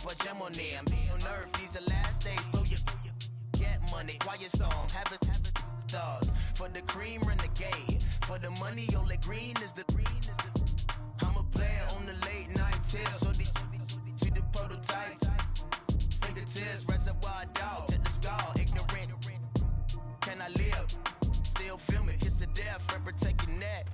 put gem on there. I'm on earth, these the last days. Throw your get money, quiet storm, have it stars. For the cream, renegade. For the money, only green is the I'm a player on the late night tier. So these see the prototype. Fingertips, reservoir dog, check the skull, ignorant. Can I live? Still film it, kiss the death, friend, protect your neck.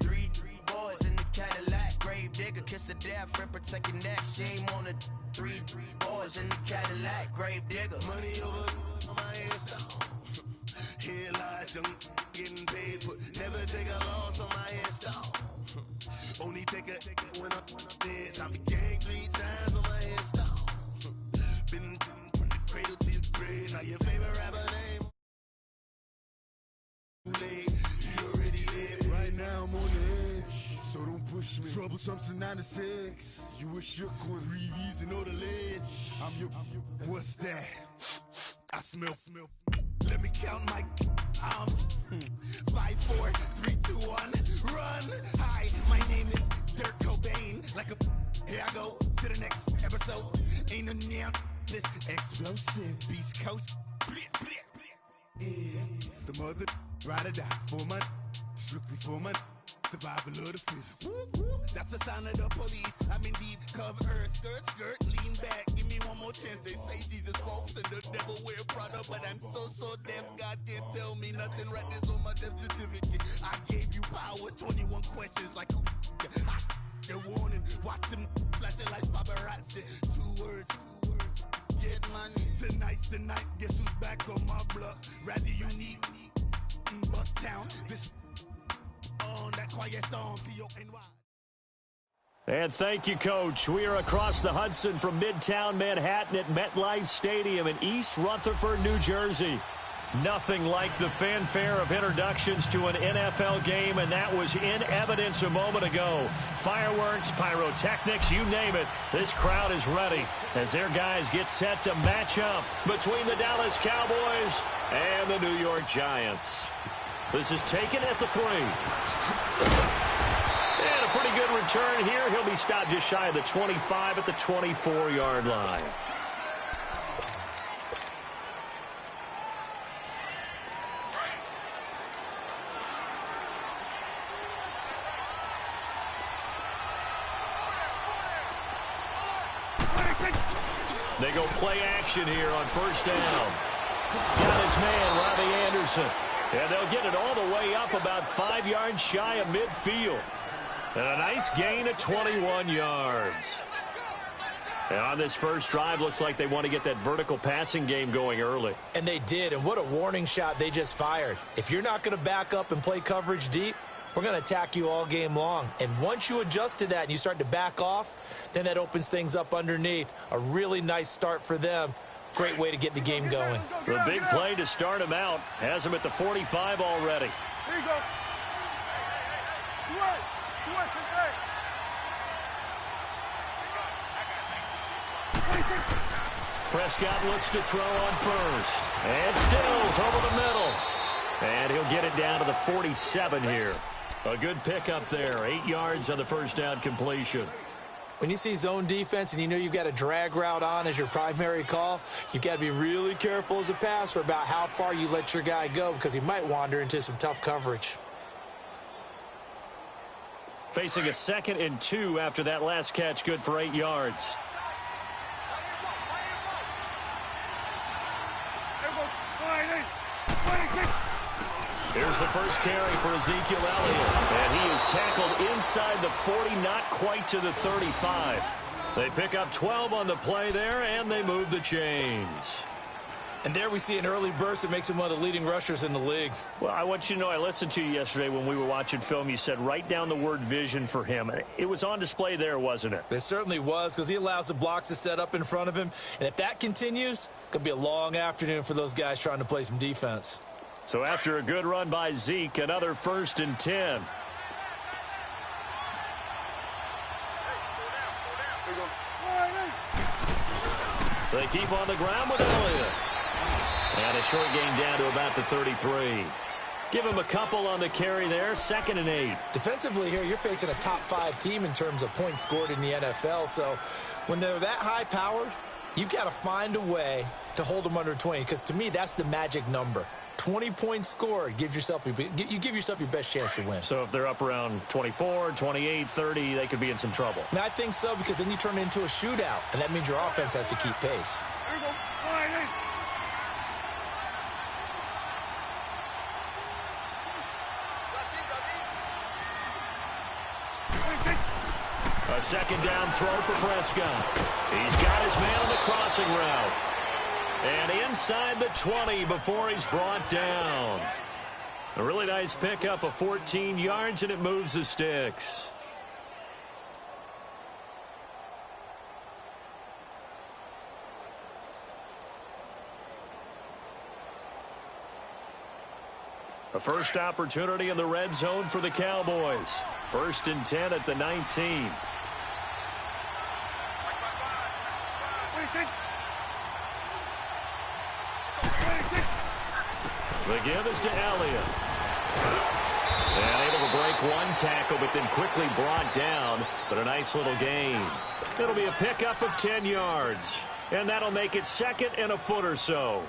Three boys in the Cadillac, grave digger, kiss the death, friend, protect your neck. Shame on the three boys in the Cadillac, grave digger. Money over on my headstone. Here lies young, getting paid, but never take a loss on my headstone. Only take a when I'm dead. I'm gang 3 times on my headstone. Been from the cradle to the grave. Now your favorite rapper name. You already dead. Right now I'm on the edge, so don't push me. Troublesome since 96. You a shook one. Breeze and all the ledge. I'm your. What's that? I smell. Let me count my 5, 4, 3, 2, 1, run. Hi, my name is Dirk Cobain. Like a here I go to the next episode. Ain't no neon this explosive Beast Coast. Yeah. The mother ride or die for money, strictly for money. Survival of the fittest. That's the sign of the police. I'm indeed cover earth, skirt, lean back. Give me one more chance. They say Jesus walks and the devil wear Prada, but I'm so deaf. God can't tell me nothing. Right this on my death certificate. I gave you power. 21 questions like who? They're warning. Watch them flashing like paparazzi. 2 words. Get money. Tonight's the night. Guess who's back on my block? Rather unique. Bucktown. This. And thank you, Coach. We are across the Hudson from Midtown Manhattan at MetLife Stadium in East Rutherford, New Jersey. Nothing like the fanfare of introductions to an NFL game, and that was in evidence a moment ago. Fireworks, pyrotechnics, you name it. This crowd is ready as their guys get set to match up between the Dallas Cowboys and the New York Giants. This is taken at the 3. And a pretty good return here. He'll be stopped just shy of the 25 at the 24-yard line. They go play action here on first down. Got his man, Robbie Anderson. And they'll get it all the way up about 5 yards shy of midfield. And a nice gain of 21 yards. And on this first drive, looks like they want to get that vertical passing game going early. And they did, and what a warning shot they just fired. If you're not going to back up and play coverage deep, we're going to attack you all game long. And once you adjust to that and you start to back off, then that opens things up underneath. A really nice start for them. Great way to get the game going. The big play to start him out has him at the 45 already. Here you go. Prescott looks to throw on first. And Stills over the middle. And he'll get it down to the 47 here. A good pickup there. 8 yards on the first down completion. When you see zone defense and you know you've got a drag route on as your primary call, you've got to be really careful as a passer about how far you let your guy go because he might wander into some tough coverage. Facing a 2nd and 2 after that last catch, good for 8 yards. Here's the first carry for Ezekiel Elliott. And he is tackled inside the 40, not quite to the 35. They pick up 12 on the play there, and they move the chains. And there we see an early burst that makes him one of the leading rushers in the league. Well, I want you to know, I listened to you yesterday when we were watching film. You said write down the word vision for him. It was on display there, wasn't it? It certainly was, because he allows the blocks to set up in front of him. And if that continues, it could be a long afternoon for those guys trying to play some defense. So after a good run by Zeke, another 1st and 10. They keep on the ground with Elliott. And a short gain down to about the 33. Give him a couple on the carry there. 2nd and 8. Defensively here, you're facing a top 5 team in terms of points scored in the NFL. So When they're that high-powered, you've got to find a way to hold them under 20, because to me, that's the magic number. 20 points scored, you give yourself your best chance to win. So if they're up around 24, 28, 30, they could be in some trouble. And I think so, because then you turn it into a shootout, and that means your offense has to keep pace. A second down throw for Prescott. He's got his man on the crossing route. And inside the 20 before he's brought down. A really nice pickup of 14 yards, and it moves the sticks. A first opportunity in the red zone for the Cowboys. 1st and 10 at the 19. The give is to Elliott. And able to break one tackle, but then quickly brought down. But a nice little gain. It'll be a pickup of 10 yards. And that'll make it 2nd and a foot or so.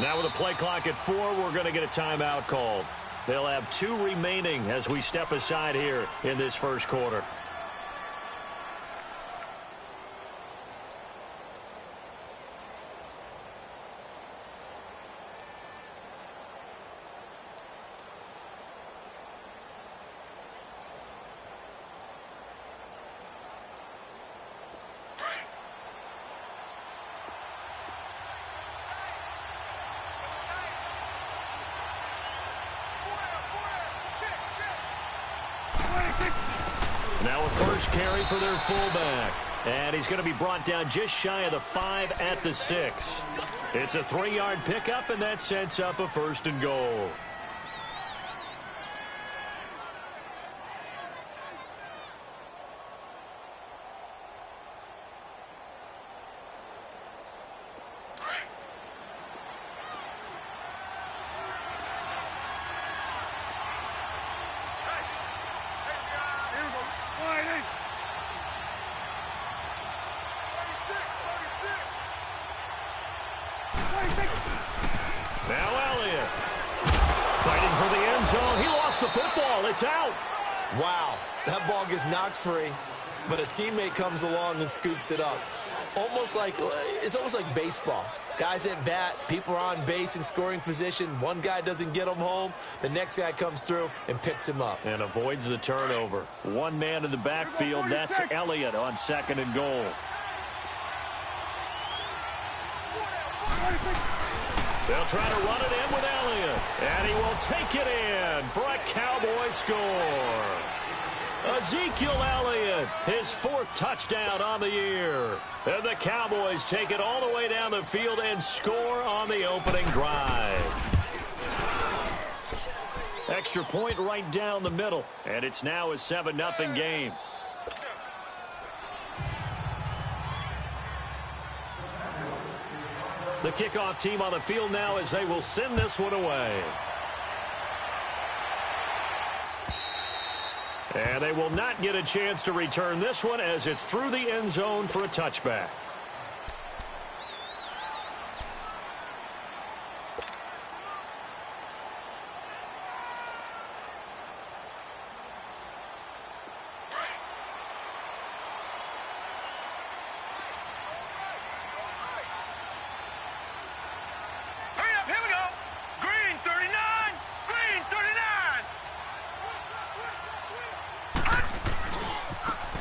Now with a play clock at 4, we're going to get a timeout called. They'll have 2 remaining as we step aside here in this first quarter. Now a first carry for their fullback. And he's going to be brought down just shy of the 5 at the 6. It's a 3-yard pickup, and that sets up a 1st and goal. Now Elliott fighting for the end zone. He lost the football. It's out. Wow, that ball gets knocked free, but a teammate comes along and scoops it up. It's almost like baseball. Guys at bat, people are on base in scoring position. One guy doesn't get him home. The next guy comes through and picks him up. And avoids the turnover. One man in the backfield. That's Elliott on 2nd and goal. They'll try to run it in with Elliott. And he will take it in for a Cowboy score. Ezekiel Elliott, his 4th touchdown on the year. And the Cowboys take it all the way down the field and score on the opening drive. Extra point right down the middle. And it's now a 7-0 game. The kickoff team on the field now as they will send this one away. And they will not get a chance to return this one as it's through the end zone for a touchback.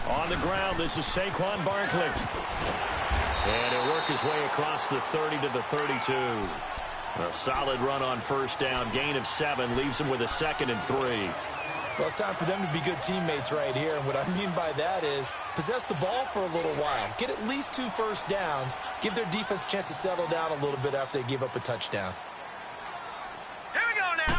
On the ground, this is Saquon Barkley. And he'll work his way across the 30 to the 32. A solid run on 1st down. Gain of 7 leaves him with a 2nd and 3. Well, it's time for them to be good teammates right here. And what I mean by that is possess the ball for a little while. Get at least 2 first downs. Give their defense a chance to settle down a little bit after they give up a touchdown. Here we go now.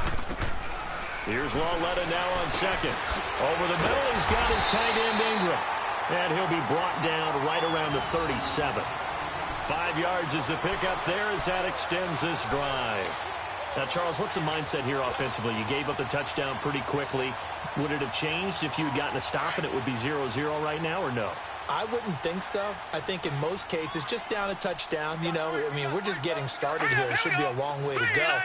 Here's Lawletta now on second. Over the middle, he's got his tight end Ingram. And he'll be brought down right around the 37. 5 yards is the pickup there as that extends this drive. Now, Charles, what's the mindset here offensively? You gave up the touchdown pretty quickly. Would it have changed if you had gotten a stop and it would be 0-0 right now, or no? I wouldn't think so. I think in most cases, just down a touchdown, you know, I mean, we're just getting started here. It should be a long way to go.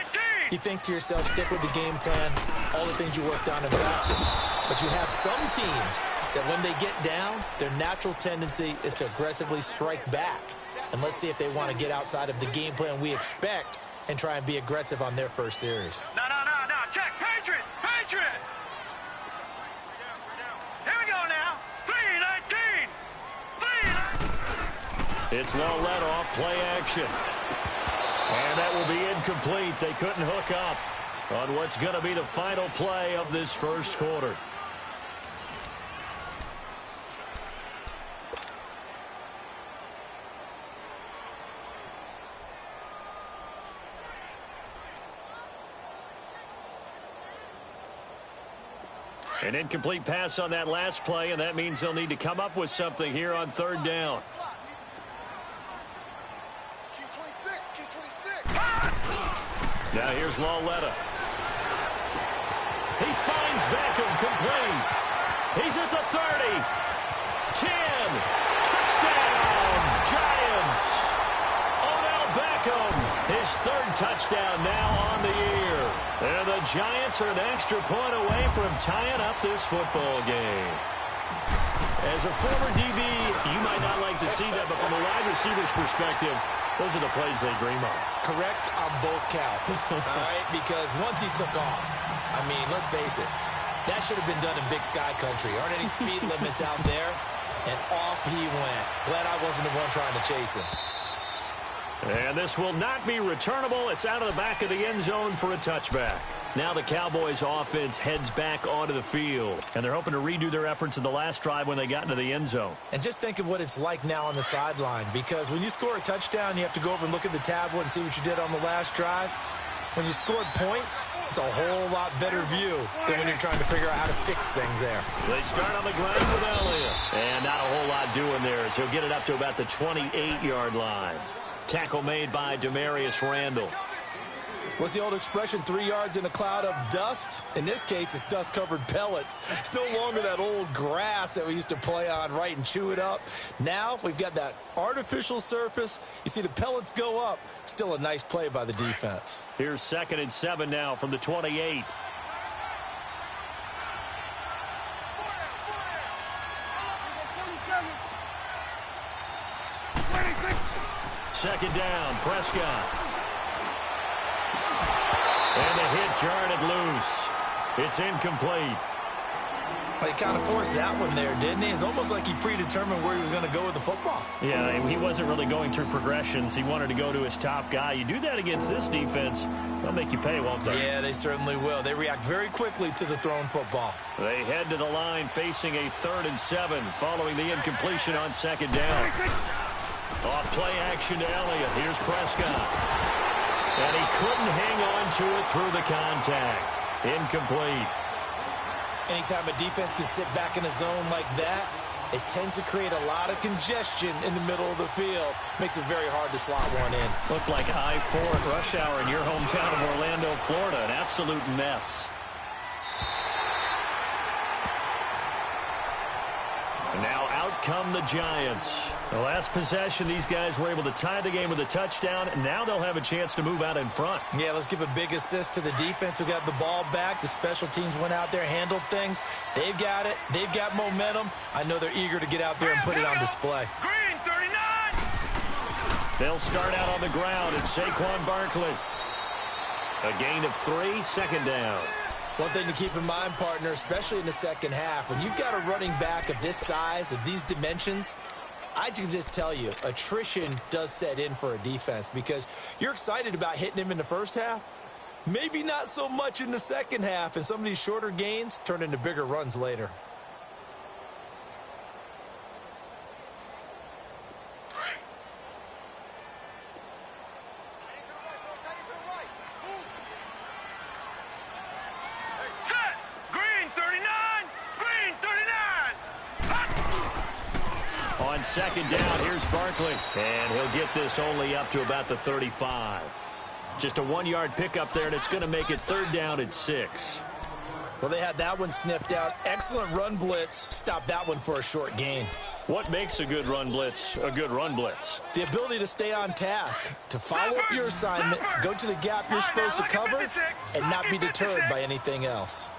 You think to yourself, stick with the game plan, all the things you worked on in practice. But you have some teams that when they get down, their natural tendency is to aggressively strike back. And let's see if they want to get outside of the game plan we expect and try and be aggressive on their first series. No. Check. Patriot. Here we go now. 3-19. It's Lawletta off play action. And that will be incomplete. They couldn't hook up on what's going to be the final play of this first quarter. An incomplete pass on that last play, and that means they'll need to come up with something here on third down. Now here's Lawletta. He finds Beckham complete. He's at the 30. 10. Touchdown, Giants. Odell Beckham, his 3rd touchdown now on the year. And the Giants are an extra point away from tying up this football game. As a former DB, you might not like to see that, but from a wide receiver's perspective, those are the plays they dream of. Correct on both counts, all right? Because once he took off, I mean, let's face it, that should have been done in Big Sky Country. Aren't any speed limits out there? And off he went. Glad I wasn't the one trying to chase him. And this will not be returnable. It's out of the back of the end zone for a touchback. Now the Cowboys offense heads back onto the field. And they're hoping to redo their efforts in the last drive when they got into the end zone. And just think of what it's like now on the sideline. Because when you score a touchdown, you have to go over and look at the tablet and see what you did on the last drive. When you scored points, it's a whole lot better view than when you're trying to figure out how to fix things there. They start on the ground with Elliott. And not a whole lot doing there as he'll get it up to about the 28-yard line. Tackle made by Demarius Randall. What's the old expression, 3 yards in a cloud of dust? In this case, it's dust-covered pellets. It's no longer that old grass that we used to play on, right, and chew it up. Now we've got that artificial surface. You see the pellets go up. Still a nice play by the defense. Here's 2nd and 7 now from the 28. Second down, Prescott. And the hit jarred it loose. It's incomplete. Well, he kind of forced that one there, didn't he? It's almost like he predetermined where he was going to go with the football. Yeah, he wasn't really going through progressions. He wanted to go to his top guy. You do that against this defense, they'll make you pay, won't they? Yeah, they certainly will. They react very quickly to the thrown football. They head to the line facing a 3rd and 7 following the incompletion on 2nd down. Off play action to Elliott. Here's Prescott. And he couldn't hang on to it through the contact. Incomplete. Anytime a defense can sit back in a zone like that, it tends to create a lot of congestion in the middle of the field. Makes it very hard to slot one in. Looked like I-4 at rush hour in your hometown of Orlando, Florida. An absolute mess. And now out come the Giants. The last possession, these guys were able to tie the game with a touchdown, and now they'll have a chance to move out in front. Yeah, let's give a big assist to the defense who got the ball back. The special teams went out there, handled things. They've got it. They've got momentum. I know they're eager to get out there and put it on display. Green, 39. They'll start out on the ground. It's Saquon Barkley. A gain of 3, 2nd down. One thing to keep in mind, partner, especially in the second half, when you've got a running back of this size, of these dimensions, I can just tell you, attrition does set in for a defense because you're excited about hitting him in the first half. Maybe not so much in the second half, and some of these shorter gains turn into bigger runs later. On second down, here's Barkley. And he'll get this only up to about the 35. Just a 1-yard pickup there, and it's going to make it 3rd down at 6. Well, they had that one sniffed out. Excellent run blitz. Stop that one for a short gain. What makes a good run blitz a good run blitz? The ability to stay on task, to follow up your assignment, go to the gap you're supposed to cover, and not be deterred by anything else.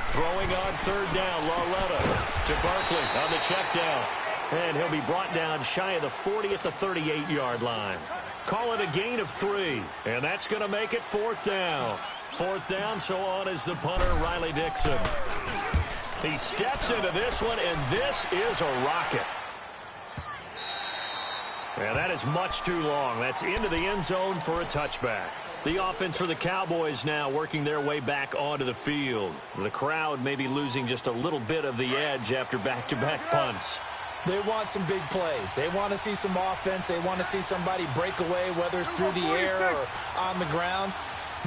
Throwing on 3rd down, Lauletta to Barkley on the check down. And he'll be brought down shy of the 40 at the 38-yard line. Call it a gain of 3, and that's going to make it 4th down. 4th down, so on is the punter, Riley Dixon. He steps into this one, and this is a rocket. And that is much too long. That's into the end zone for a touchback. The offense for the Cowboys now working their way back onto the field. The crowd may be losing just a little bit of the edge after back-to-back punts. They want some big plays. They want to see some offense. They want to see somebody break away, whether it's through the air or on the ground.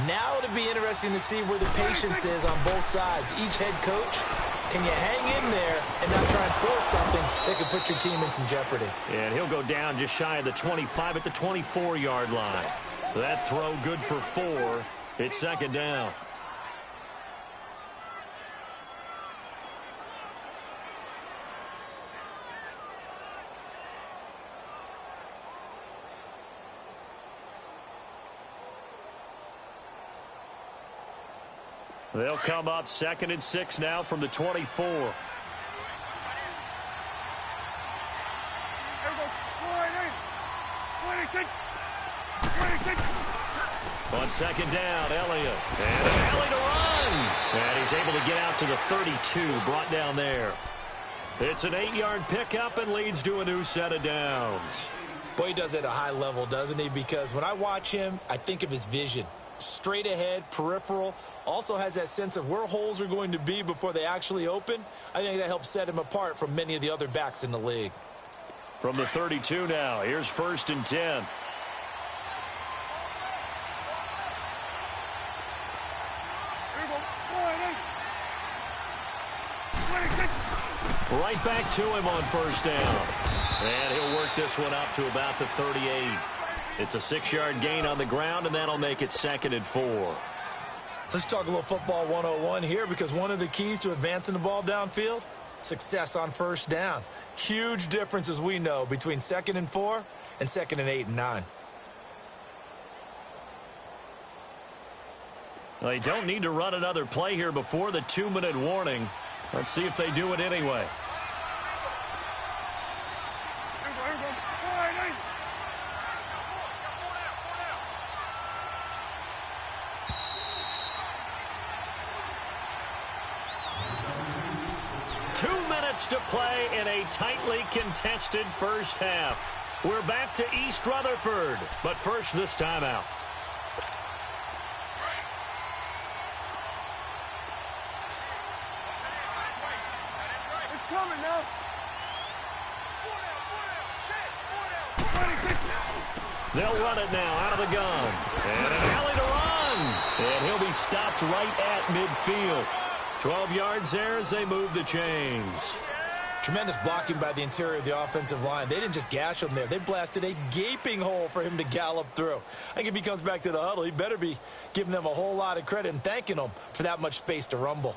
Now it'll be interesting to see where the patience is on both sides. Each head coach, can you hang in there and not try and force something that could put your team in some jeopardy? And he'll go down just shy of the 25 at the 24-yard line. That throw good for 4. It's 2nd down. They'll come up 2nd and 6 now from the 24. On 2nd down, Elliott. And an alley to run. And he's able to get out to the 32, brought down there. It's an 8-yard pickup and leads to a new set of downs. Boy, he does it at a high level, doesn't he? Because when I watch him, I think of his vision. Straight ahead, peripheral, also has that sense of where holes are going to be before they actually open. I think that helps set him apart from many of the other backs in the league. From the 32 now, here's 1st and 10. Right back to him on 1st down. And he'll work this one up to about the 38. It's a 6-yard gain on the ground, and that'll make it 2nd and 4. Let's talk a little football 101 here, because one of the keys to advancing the ball downfield, success on 1st down. Huge difference, as we know, between 2nd and 4 and 2nd and 8 and 9. Well, they don't need to run another play here before the 2-minute warning. Let's see if they do it anyway. To play in a tightly contested first half. We're back to East Rutherford, but first this timeout. It's coming now. They'll run it now out of the gun. And an alley to run. And he'll be stopped right at midfield. 12 yards there as they move the chains. Tremendous blocking by the interior of the offensive line. They didn't just gash him there. They blasted a gaping hole for him to gallop through. I think if he comes back to the huddle, he better be giving them a whole lot of credit and thanking them for that much space to rumble.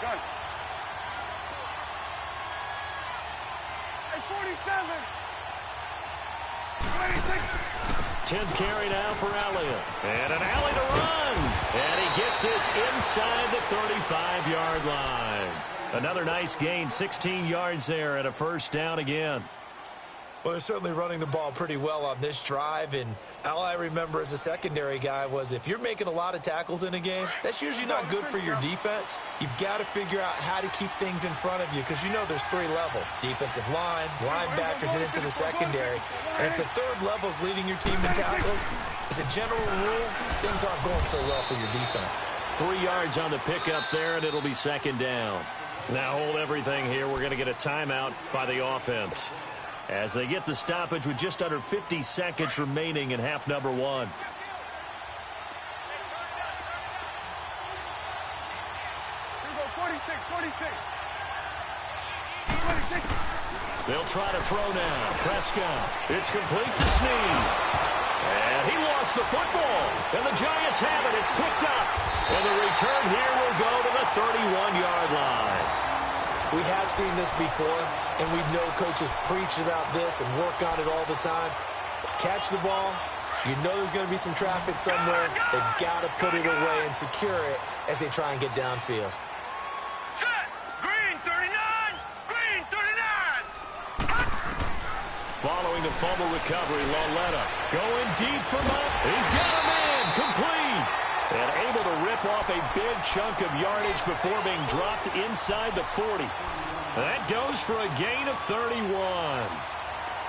Gun. Hey, 47. 10th carry now for Elliott. And an alley to run. And he gets this inside the 35-yard line. Another nice gain, 16 yards there, and a 1st down again. Well, they're certainly running the ball pretty well on this drive, and all I remember as a secondary guy was if you're making a lot of tackles in a game, that's usually not good for your defense. You've got to figure out how to keep things in front of you because you know there's 3 levels: defensive line, linebackers, and into the secondary. And if the third level is leading your team in tackles, as a general rule, things aren't going so well for your defense. 3 yards on the pickup there, and it'll be second down. Now hold everything here. We're going to get a timeout by the offense as they get the stoppage with just under 50 seconds remaining in half number 1. They'll try to throw now. Prescott. It's complete to Snead. And he lost the football. And the Giants have it. It's picked up. And the return here will go to the 31-yard line. We have seen this before, and we know coaches preach about this and work on it all the time. Catch the ball. You know there's going to be some traffic somewhere. They've got to put it away and secure it as they try and get downfield. Set. Green 39. Green 39. Following the fumble recovery, Lauletta going deep for Mott. He's got a man. Complete. And able to rip off a big chunk of yardage before being dropped inside the 40. That goes for a gain of 31.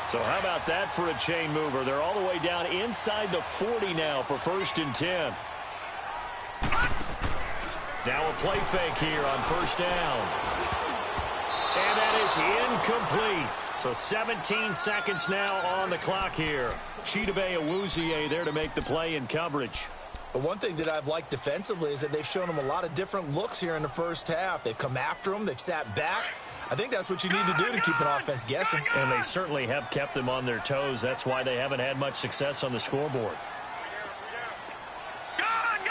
So how about that for a chain mover? They're all the way down inside the 40 now for 1st and 10. Now a play fake here on 1st down. And that is incomplete. So 17 seconds now on the clock here. Chidobe Awuzie there to make the play in coverage. But one thing that I've liked defensively is that they've shown them a lot of different looks here in the first half. They've come after them. They've sat back. I think that's what you need to do to keep an offense guessing. And they certainly have kept them on their toes. That's why they haven't had much success on the scoreboard. Gun!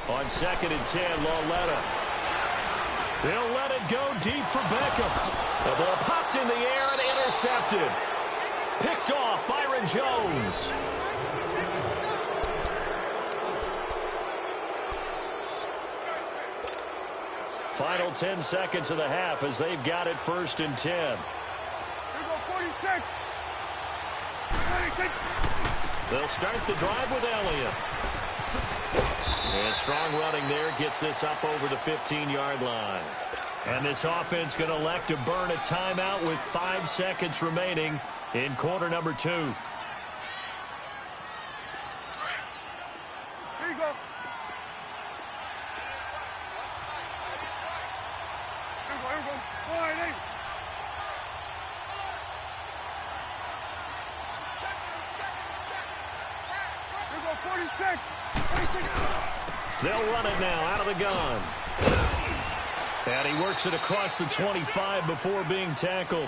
On 2nd and 10, Lauletta. They'll let it go deep for Beckham. The ball popped in the air and intercepted. Picked off Byron Jones. Final 10 seconds of the half as they've got it 1st and 10. Here go 46. 46. They'll start the drive with Elliott. And strong running there gets this up over the 15-yard line. And this offense going to elect to burn a timeout with 5 seconds remaining in quarter number 2. Here you go. Here we go. 480. Here we go. 46. 46. They'll run it now out of the gun. And he works it across the 25 before being tackled.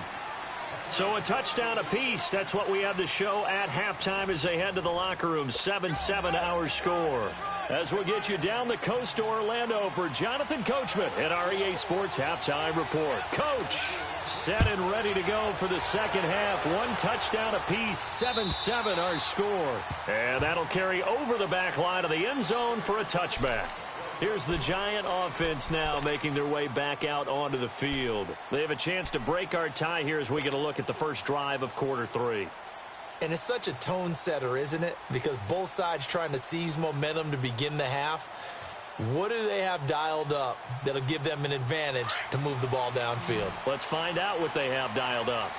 So a touchdown apiece. That's what we have to show at halftime as they head to the locker room. 7-7 our score. As we'll get you down the coast to Orlando for Jonathan Coachman at our EA Sports Halftime Report. Coach, set and ready to go for the second half. 1 touchdown apiece, 7-7 our score. And that'll carry over the back line of the end zone for a touchback. Here's the Giant offense now making their way back out onto the field. They have a chance to break our tie here as we get a look at the first drive of quarter 3. And it's such a tone setter, isn't it? Because both sides trying to seize momentum to begin the half. What do they have dialed up that'll give them an advantage to move the ball downfield? Let's find out what they have dialed up.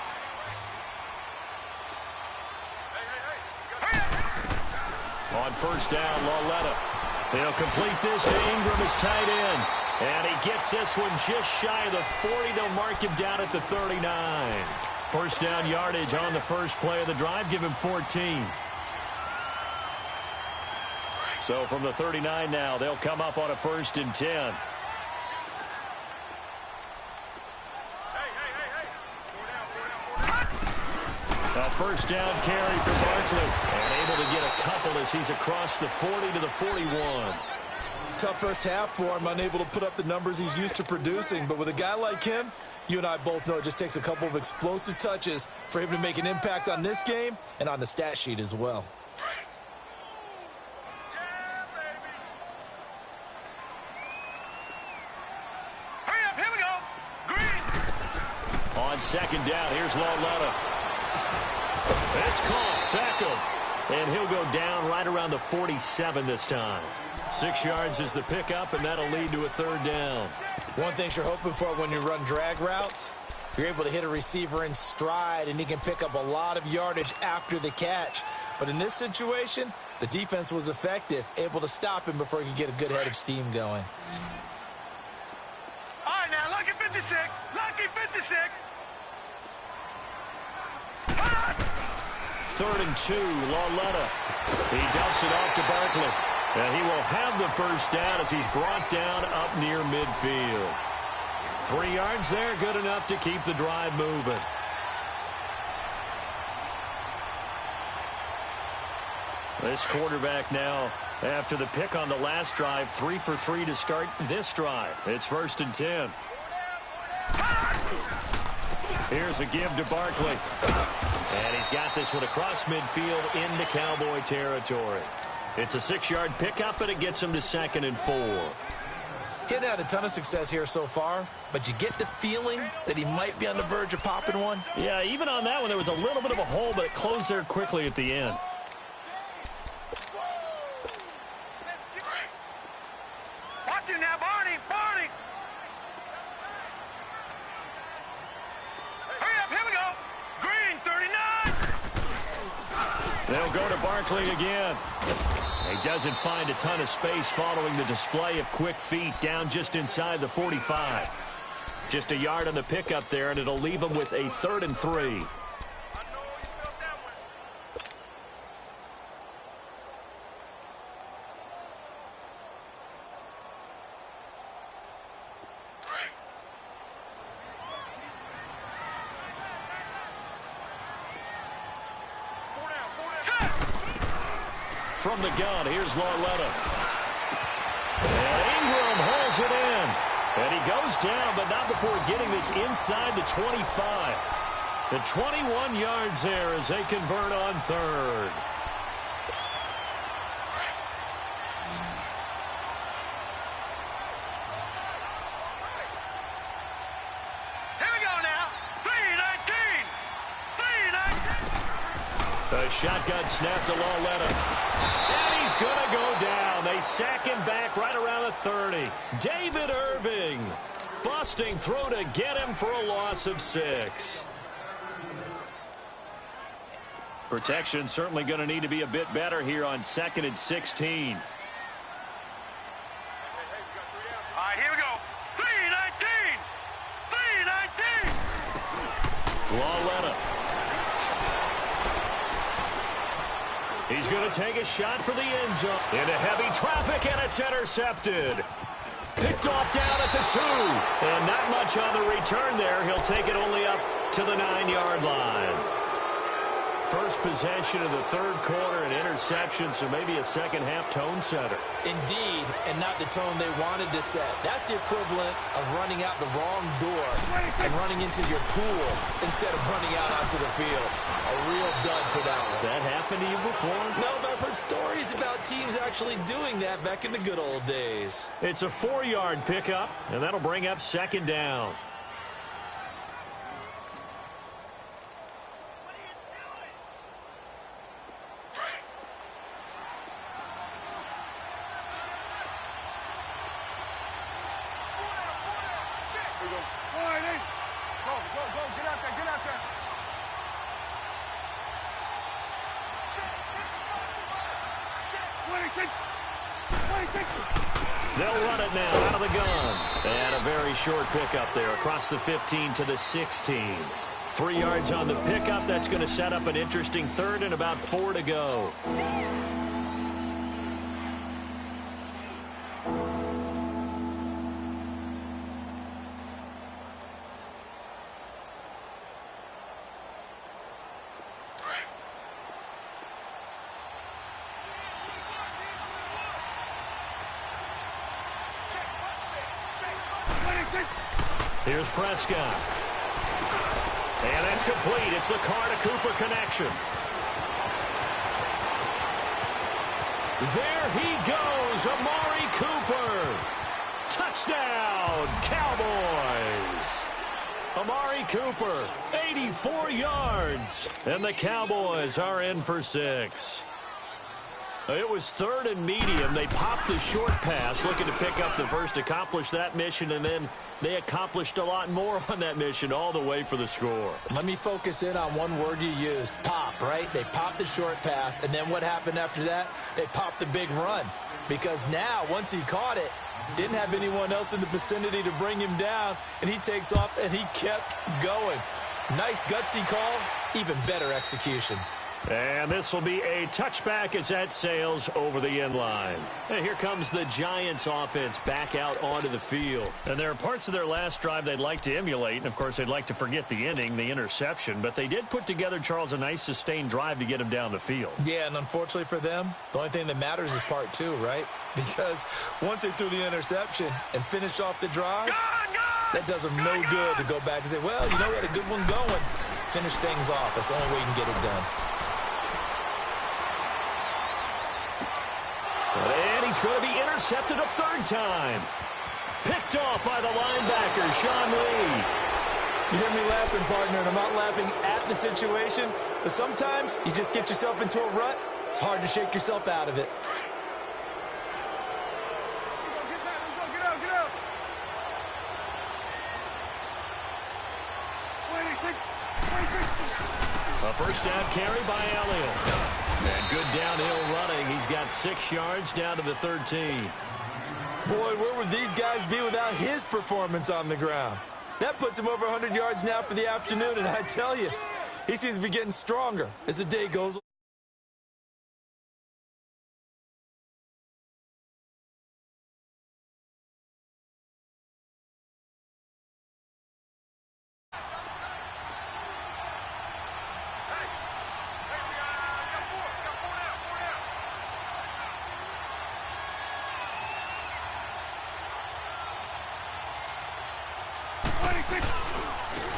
On 1st down, Lauletta. They'll complete this to Ingram as tight end. And he gets this one just shy of the 40. They'll mark him down at the 39. 1st down yardage on the first play of the drive. Give him 14. So from the 39 now, they'll come up on a 1st and 10. A 1st down carry for Barkley. And able to get a couple as he's across the 40 to the 41. Tough first half for him, unable to put up the numbers he's used to producing. But with a guy like him, you and I both know it just takes a couple of explosive touches for him to make an impact on this game and on the stat sheet as well. On second down, here's Lauletta. It's caught. Beckham. And he'll go down right around the 47 this time. 6 yards is the pickup, and that'll lead to a third down. One thing you're hoping for when you run drag routes, you're able to hit a receiver in stride, and he can pick up a lot of yardage after the catch. But in this situation, the defense was effective, able to stop him before he could get a good head of steam going. All right, now, lucky 56. Lucky 56. 3rd and 2, Lauletta. He dumps it off to Barkley. And he will have the first down as he's brought down up near midfield. 3 yards there, good enough to keep the drive moving. This quarterback now, after the pick on the last drive, 3 for 3 to start this drive. It's 1st and 10. Here's a give to Barkley. And he's got this one across midfield into Cowboy territory. It's a 6-yard pickup, and it gets him to 2nd and 4. He hadn't had a ton of success here so far, but you get the feeling that he might be on the verge of popping one. Yeah, even on that one, there was a little bit of a hole, but it closed there quickly at the end. Watch it now, Barney. Barney. Hurry up, here we go. Green, 39. They'll go to Barkley again. He doesn't find a ton of space following the display of quick feet down just inside the 45. Just a yard on the pickup there, and it'll leave him with a 3rd and 3. From the gun, here's Lauletta. And Ingram holds it in. And he goes down, but not before getting this inside the 25. The 21 yards there as they convert on 3rd. Here we go now. 3-19. 3-19. The shotgun snap to Lauletta. And he's going to go down. They sack him back right around the 30. David Irving busting through to get him for a loss of 6. Protection certainly going to need to be a bit better here on 2nd and 16. All right, here we go. 3-19. 3-19. Lauletta. He's going to take a shot for the end zone. Into heavy traffic, and it's intercepted. Picked off down at the 2. And not much on the return there. He'll take it only up to the 9-yard line. First possession of the 3rd quarter, an interception, so maybe a second-half tone setter. Indeed, and not the tone they wanted to set. That's the equivalent of running out the wrong door and running into your pool instead of running out onto the field. A real dud for that one. Has that happened to you before? No, but I've heard stories about teams actually doing that back in the good old days. It's a 4-yard pickup, and that'll bring up 2nd down. They'll run it now out of the gun. And a very short pickup there across the 15 to the 16. 3 yards on the pickup. That's going to set up an interesting 3rd and about 4 to go. Here's Prescott. And that's complete. It's the Carr-to-Cooper connection. There he goes, Amari Cooper. Touchdown, Cowboys. Amari Cooper, 84 yards. And the Cowboys are in for 6. It was 3rd and medium. They popped the short pass, looking to pick up the first, accomplish that mission, and then they accomplished a lot more on that mission all the way for the score. Let me focus in on one word you used, pop, right? They popped the short pass, and then what happened after that? They popped the big run. Because now, once he caught it, didn't have anyone else in the vicinity to bring him down, and he takes off, and he kept going. Nice gutsy call, even better execution. And this will be a touchback as that sails over the end line. And here comes the Giants offense back out onto the field. And there are parts of their last drive they'd like to emulate. And, of course, they'd like to forget the inning, the interception. But they did put together, Charles, a nice sustained drive to get him down the field. Yeah, and unfortunately for them, the only thing that matters is part 2, right? Because once they threw the interception and finished off the drive, that does them no good to go back and say, well, you know, we had a good one going. Finish things off. That's the only way you can get it done. And he's going to be intercepted a 3rd time. Picked off by the linebacker, Sean Lee. You hear me laughing, partner, and I'm not laughing at the situation, but sometimes you just get yourself into a rut. It's hard to shake yourself out of it. A first down carry by Elliott. And good downhill running. He's got 6 yards down to the 13. Boy, where would these guys be without his performance on the ground? That puts him over 100 yards now for the afternoon, and I tell you, he seems to be getting stronger as the day goes on.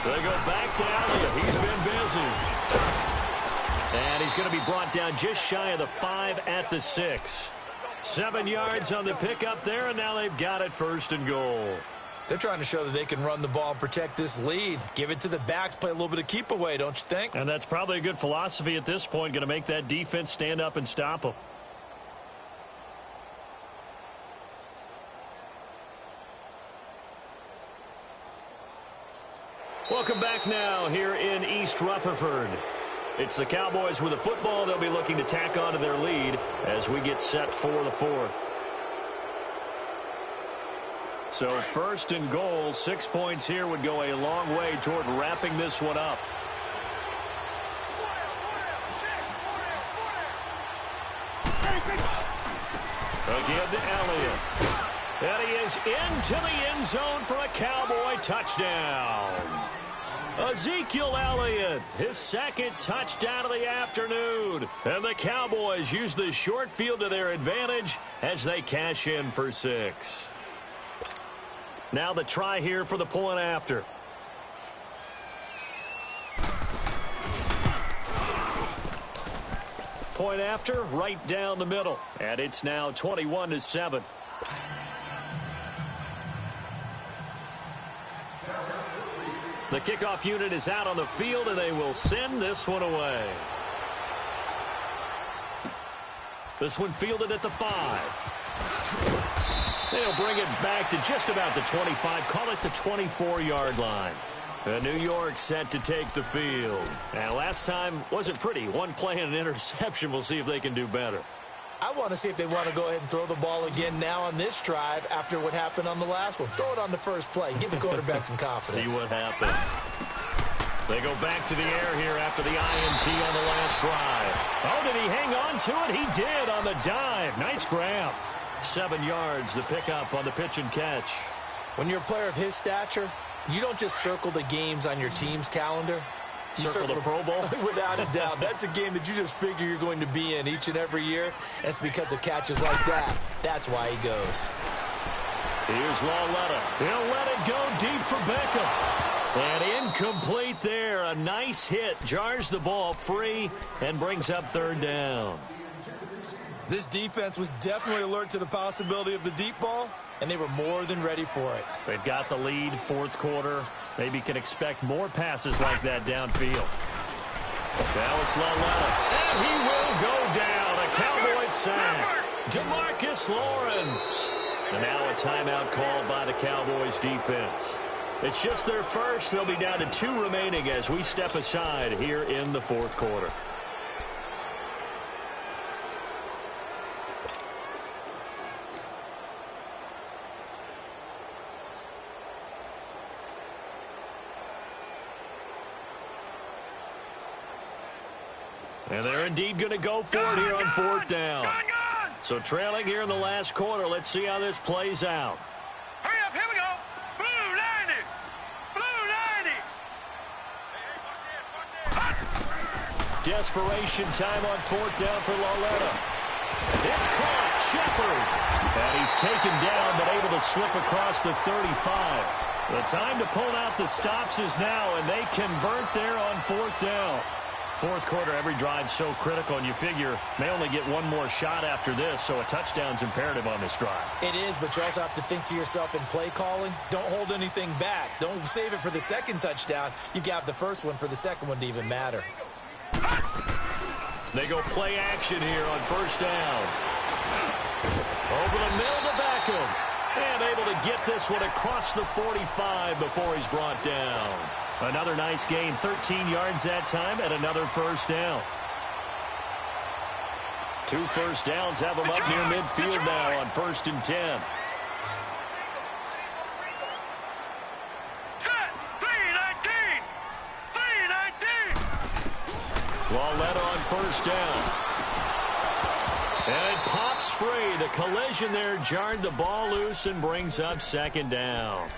They go back to Elliott. He's been busy. And he's going to be brought down just shy of the 5 at the 6. 7 yards on the pickup there, and now they've got it 1st and goal. They're trying to show that they can run the ball and protect this lead. Give it to the backs, play a little bit of keep away, don't you think? And that's probably a good philosophy at this point, going to make that defense stand up and stop them. Welcome back now here in East Rutherford. It's the Cowboys with the football. They'll be looking to tack on to their lead as we get set for the 4th. So 1st and goal, 6 points here would go a long way toward wrapping this one up. Again to Elliott. And he is into the end zone for a Cowboy touchdown. Ezekiel Elliott, his 2nd touchdown of the afternoon. And the Cowboys use the short field to their advantage as they cash in for 6. Now the try here for the point after. Point after, right down the middle. And it's now 21-7. The kickoff unit is out on the field, and they will send this one away. This one fielded at the 5. They'll bring it back to just about the 25. Call it the 24-yard line. New York set to take the field. And last time wasn't pretty. One play and an interception. We'll see if they can do better. I want to see if they want to go ahead and throw the ball again now on this drive after what happened on the last one. Throw it on the first play. Give the quarterback some confidence. See what happens. They go back to the air here after the INT on the last drive. Oh, did he hang on to it? He did on the dive. Nice grab. 7 yards, the pickup on the pitch and catch. When you're a player of his stature, you don't just circle the games on your team's calendar. You circle the Pro Bowl? Without a doubt. That's a game that you just figure you're going to be in each and every year. And it's because of catches like that. That's why he goes. Here's Lawletta. He'll let it go deep for Beckham. And incomplete there. A nice hit. Jars the ball free and brings up 3rd down. This defense was definitely alert to the possibility of the deep ball, and they were more than ready for it. They've got the lead, 4th quarter. Maybe can expect more passes like that downfield. Now it's Laletta. And he will go down. A Cowboys sack. DeMarcus Lawrence. And now a timeout called by the Cowboys defense. It's just their first. They'll be down to 2 remaining as we step aside here in the fourth quarter. And they're indeed going to go for it here on fourth down. So trailing here in the last quarter. Let's see how this plays out. Hurry up, here we go. Blue 90. Blue 90. Desperation time on fourth down for Laletta. It's caught. Shepard. And he's taken down but able to slip across the 35. The time to pull out the stops is now, and they convert there on fourth down. Fourth quarter, every drive so critical, and you figure may only get one more shot after this, so a touchdown's imperative on this drive. It is, but you also have to think to yourself in play calling, don't hold anything back. Don't save it for the second touchdown. You got the first one for the second one to even matter. They go play action here on first down. Over the middle to Beckham. And able to get this one across the 45 before he's brought down. Another nice gain, 13 yards that time, and another first down. 2 first downs have them up near midfield now on 1st and 10. Set. 319. 319. Laletta on first down. And it pops free. The collision there jarred the ball loose and brings up second down.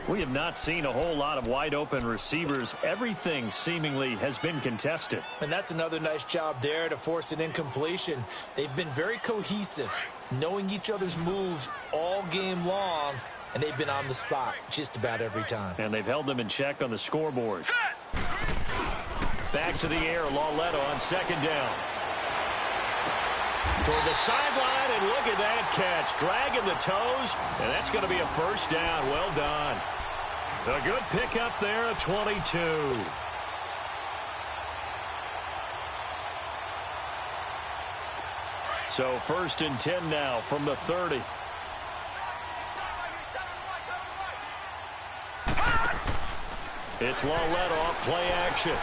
We have not seen a whole lot of wide-open receivers. Everything seemingly has been contested. And that's another nice job there to force an incompletion. They've been very cohesive, knowing each other's moves all game long, and they've been on the spot just about every time. And they've held them in check on the scoreboard. Back to the air, Laletta on second down. Toward the sideline, and look at that catch. Dragging the toes, and that's going to be a first down. Well done. A good pickup there at 22. So 1st and 10 now from the 30. It's Laletta off play action.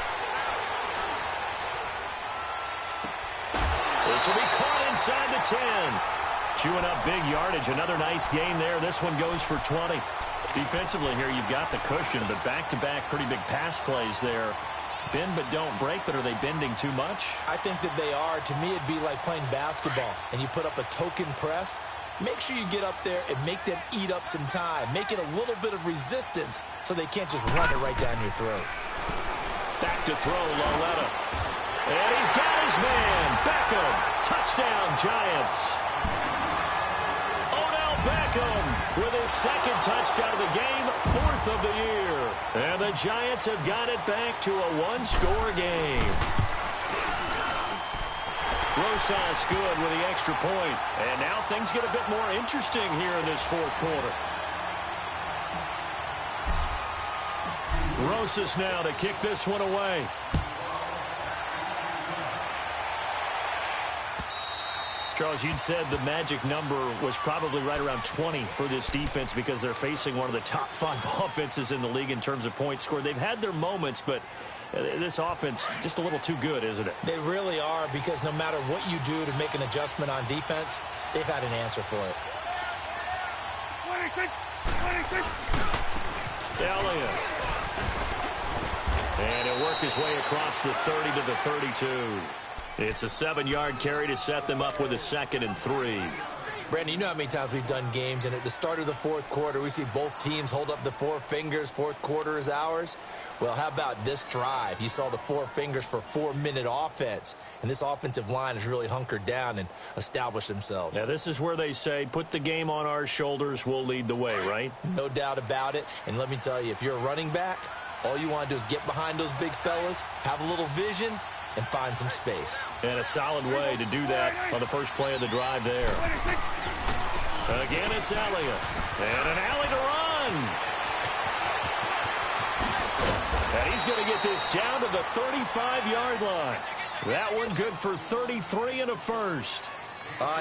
This will be caught inside the 10. Chewing up big yardage. Another nice gain there. This one goes for 20. Defensively here, you've got the cushion, but back-to-back pretty big pass plays there. Bend but don't break, but are they bending too much? I think that they are. To me, it'd be like playing basketball, and you put up a token press. Make sure you get up there and make them eat up some time. Make it a little bit of resistance so they can't just run it right down your throat. Back to throw, Laletta. And he's got his man. Beckham. Touchdown, Giants. Odell Beckham with his second touchdown of the game, 4th of the year. And the Giants have got it back to a one-score game. Rosas good with the extra point. And now things get a bit more interesting here in this fourth quarter. Rosas now to kick this one away. Charles, you'd said the magic number was probably right around 20 for this defense because they're facing one of the top 5 offenses in the league in terms of points scored. They've had their moments, but this offense just a little too good, isn't it? They really are, because no matter what you do to make an adjustment on defense, they've had an answer for it. Elliott. And he'll work his way across the 30 to the 32. It's a 7-yard carry to set them up with a 2nd and 3. Brandon, you know how many times we've done games, and at the start of the fourth quarter, we see both teams hold up the 4 fingers, fourth quarter is ours. Well, how about this drive? You saw the 4 fingers for 4-minute offense, and this offensive line has really hunkered down and established themselves. Now, this is where they say, put the game on our shoulders, we'll lead the way, right? No doubt about it, and let me tell you, if you're a running back, all you want to do is get behind those big fellas, have a little vision, and find some space. And a solid way to do that on the first play of the drive there. Again, it's Elliott. And an alley to run. And he's going to get this down to the 35-yard line. That one good for 33 and a first.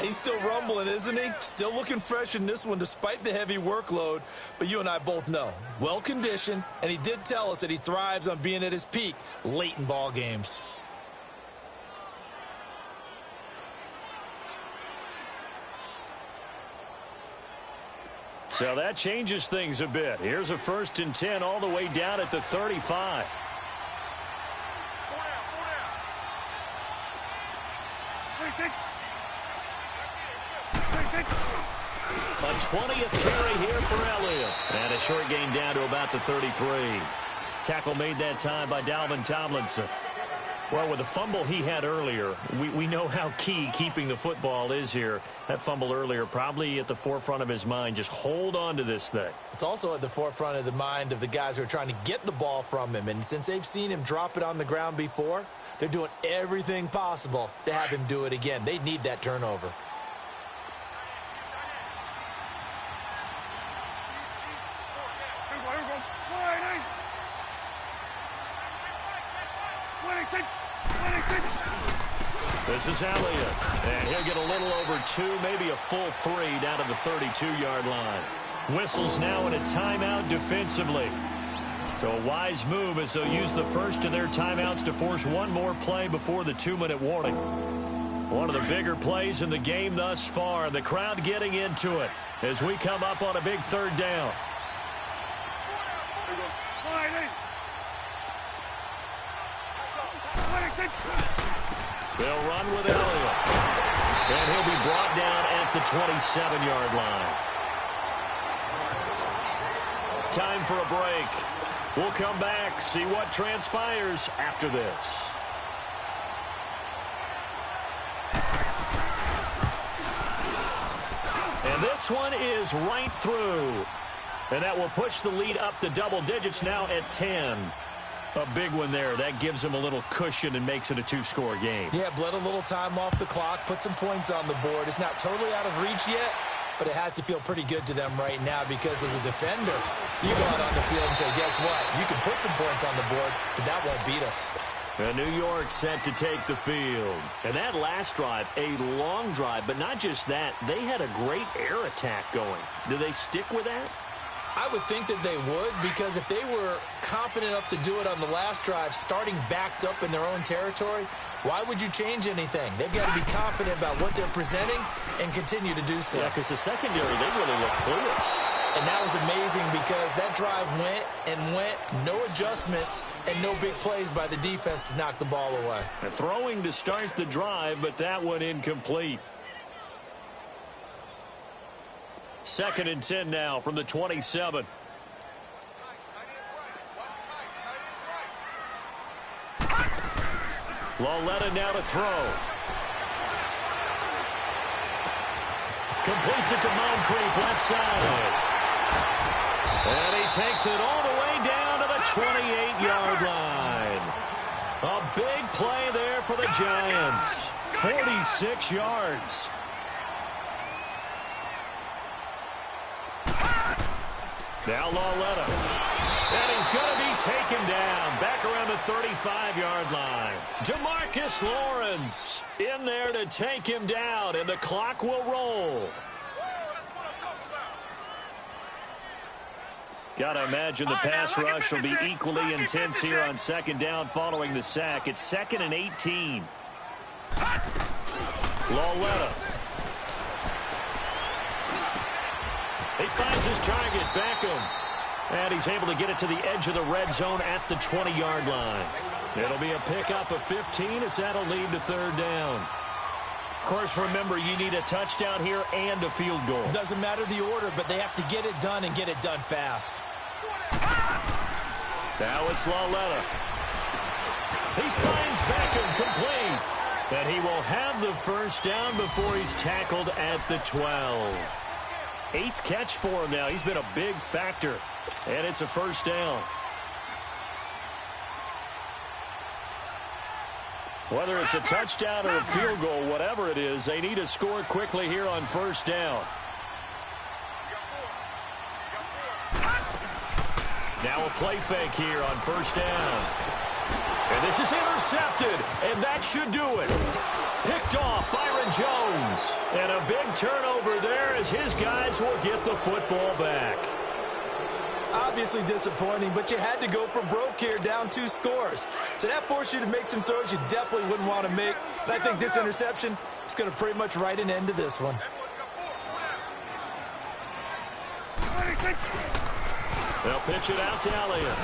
He's still rumbling, isn't he? Still looking fresh in this one despite the heavy workload. But you and I both know, well-conditioned, and he did tell us that he thrives on being at his peak late in ball games. So that changes things a bit. Here's a 1st and 10 all the way down at the 35. A 20th carry here for Elliott. And a short gain down to about the 33. Tackle made that time by Dalvin Tomlinson. Well, with the fumble he had earlier, we know how key keeping the football is here. That fumble earlier probably at the forefront of his mind. Just hold on to this thing. It's also at the forefront of the mind of the guys who are trying to get the ball from him. And since they've seen him drop it on the ground before, they're doing everything possible to have him do it again. They need that turnover. This is Elliott, and he'll get a little over 2, maybe a full 3 down to the 32-yard line. Whistles now in a timeout defensively. So a wise move as they'll use the first of their timeouts to force one more play before the 2-minute warning. One of the bigger plays in the game thus far. The crowd getting into it as we come up on a big 3rd down. They'll run with Elliott. And he'll be brought down at the 27-yard line. Time for a break. We'll come back, see what transpires after this. And this one is right through. And that will push the lead up to double digits now at 10. A big one there. That gives them a little cushion and makes it a 2-score game. Yeah, bled a little time off the clock, put some points on the board. It's not totally out of reach yet, but it has to feel pretty good to them right now because as a defender, you go out on the field and say, guess what? You can put some points on the board, but that won't beat us. And New York set to take the field. And that last drive, a long drive, but not just that. They had a great air attack going. Do they stick with that? I would think that they would, because if they were confident enough to do it on the last drive, starting backed up in their own territory, why would you change anything? They've got to be confident about what they're presenting and continue to do so. Yeah, because the secondary, they really look clueless. And that was amazing because that drive went and went, no adjustments, and no big plays by the defense to knock the ball away. And throwing to start the drive, but that one incomplete. 2nd and 10 now from the 27. Lauletta now to throw. Completes it to Moncrief left side. And he takes it all the way down to the 28-yard line. A big play there for the Giants. 46 yards. Now Lauletta. And he's going to be taken down back around the 35-yard line. DeMarcus Lawrence in there to take him down, and the clock will roll. Got to imagine the pass rush will be equally intense here on 2nd down following the sack. It's 2nd and 18. Lauletta. He finds his target, Beckham. And he's able to get it to the edge of the red zone at the 20-yard line. It'll be a pickup of 15 as that'll lead to 3rd down. Of course, remember, you need a touchdown here and a field goal. Doesn't matter the order, but they have to get it done and get it done fast. Now it's Lauletta. He finds Beckham complete. And he will have the 1st down before he's tackled at the 12. 8th catch for him now. He's been a big factor. And it's a 1st down. Whether it's a touchdown or a field goal, whatever it is, they need to score quickly here on 1st down. Now a play fake here on first down. And this is intercepted, and that should do it. Picked off Byron Jones. And a big turnover there as his guys will get the football back. Obviously disappointing, but you had to go for broke here, down 2 scores. So that forced you to make some throws you definitely wouldn't want to make. And I think this interception is going to pretty much write an end to this one. They'll pitch it out to Elliott.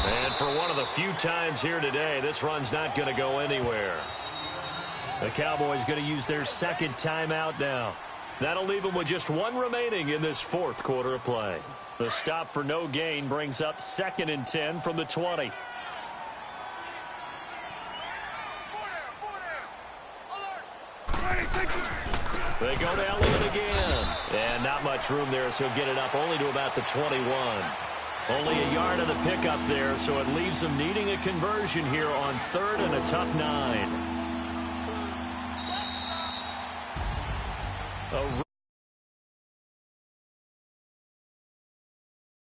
And for one of the few times here today, this run's not going to go anywhere. The Cowboys going to use their second timeout now. That'll leave them with just 1 remaining in this 4th quarter of play. The stop for no gain brings up 2nd and 10 from the 20. They go to Elliott again. And not much room there, so he'll get it up only to about the 21. Only a yard of the pickup there, so it leaves them needing a conversion here on 3rd and a tough 9.